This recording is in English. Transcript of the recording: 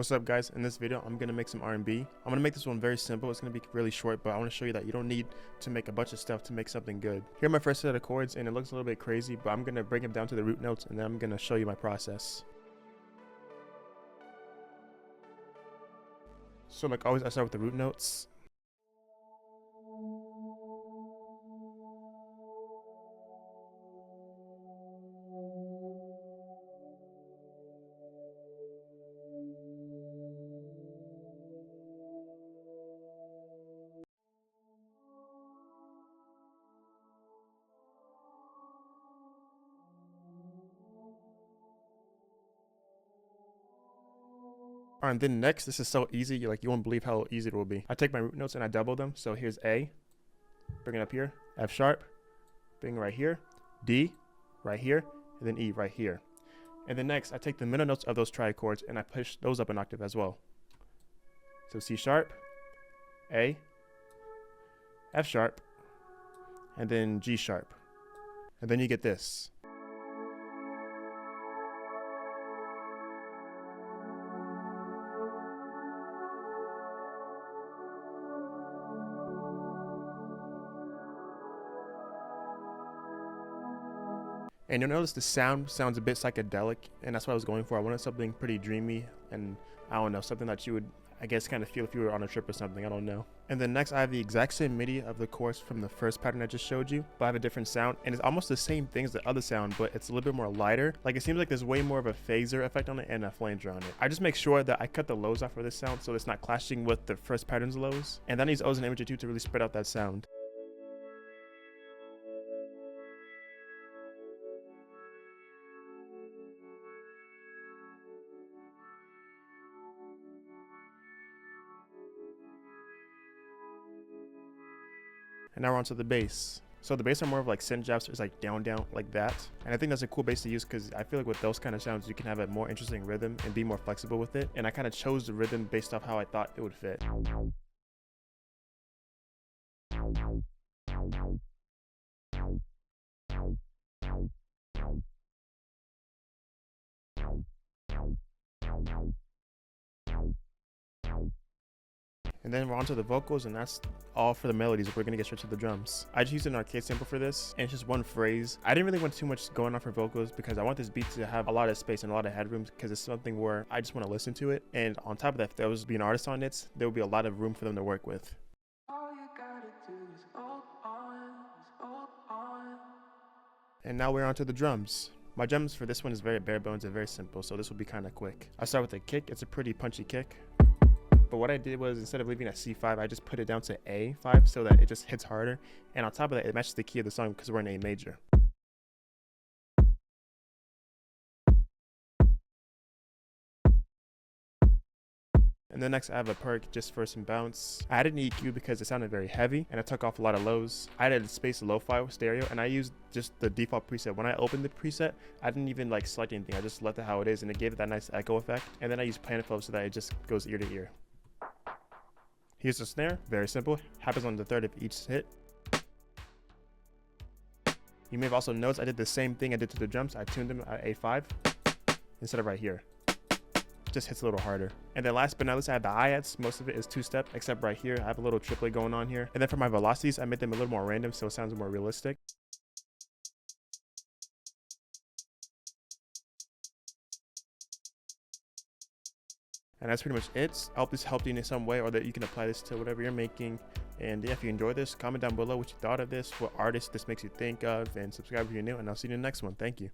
What's up guys, in this video I'm going to make some R&B. I'm going to make this one very simple. It's going to be really short, but I want to show you that you don't need to make a bunch of stuff to make something good. Here are my first set of chords, and it looks a little bit crazy, but I'm going to break them down to the root notes and then I'm going to show you my process. So like always, I start with the root notes. Alright, and then next, this is so easy, you won't believe how easy it will be. I take my root notes and I double them. So here's A, bring it up here, F sharp, bring it right here, D, right here, and then E right here. And then next, I take the middle notes of those trichords and I push those up an octave as well. So C sharp, A, F sharp, and then G sharp. And then you get this. And you'll notice the sounds a bit psychedelic, and that's what I was going for. I wanted something pretty dreamy, and I don't know, something that you would, I guess, kind of feel if you were on a trip or something, I don't know. And then next, I have the exact same MIDI of the chorus from the first pattern I just showed you, but I have a different sound, and it's almost the same thing as the other sound, but it's a little bit more lighter. Like, it seems like there's way more of a phaser effect on it and a flanger on it. I just make sure that I cut the lows off for this sound so it's not clashing with the first pattern's lows, and then I use O's and imagery too to really spread out that sound. And now we're onto the bass. So the bass are more of like synth jabs, so it's like down, down, like that. And I think that's a cool bass to use because I feel like with those kind of sounds, you can have a more interesting rhythm and be more flexible with it. And I kind of chose the rhythm based off how I thought it would fit. And then we're onto the vocals, and that's all for the melodies. We're gonna get straight to the drums. I just used an arcade sample for this, and it's just one phrase. I didn't really want too much going on for vocals because I want this beat to have a lot of space and a lot of headroom because it's something where I just want to listen to it. And on top of that, if there was be an artist on it, there would be a lot of room for them to work with. And now we're onto the drums. My drums for this one is very bare bones and very simple, so this will be kind of quick. I start with a kick. It's a pretty punchy kick. But what I did was, instead of leaving at C5, I just put it down to A5 so that it just hits harder. And on top of that, it matches the key of the song because we're in A major. And then next I have a perk just for some bounce. I added an EQ because it sounded very heavy and I took off a lot of lows. I added space lo-fi stereo and I used just the default preset. When I opened the preset, I didn't even like select anything. I just left it how it is and it gave it that nice echo effect. And then I used planet flow so that it just goes ear to ear. Here's the snare, very simple, happens on the third of each hit. You may have also noticed I did the same thing I did to the drums. I tuned them at A5 instead of right here. Just hits a little harder. And then last but not least, I have the hi-hats. Most of it is two-step, except right here. I have a little triplet going on here. And then for my velocities, I made them a little more random so it sounds more realistic. And that's pretty much it. I hope this helped you in some way or that you can apply this to whatever you're making. And yeah, if you enjoyed this, comment down below what you thought of this, what artist this makes you think of, and subscribe if you're new, and I'll see you in the next one. Thank you.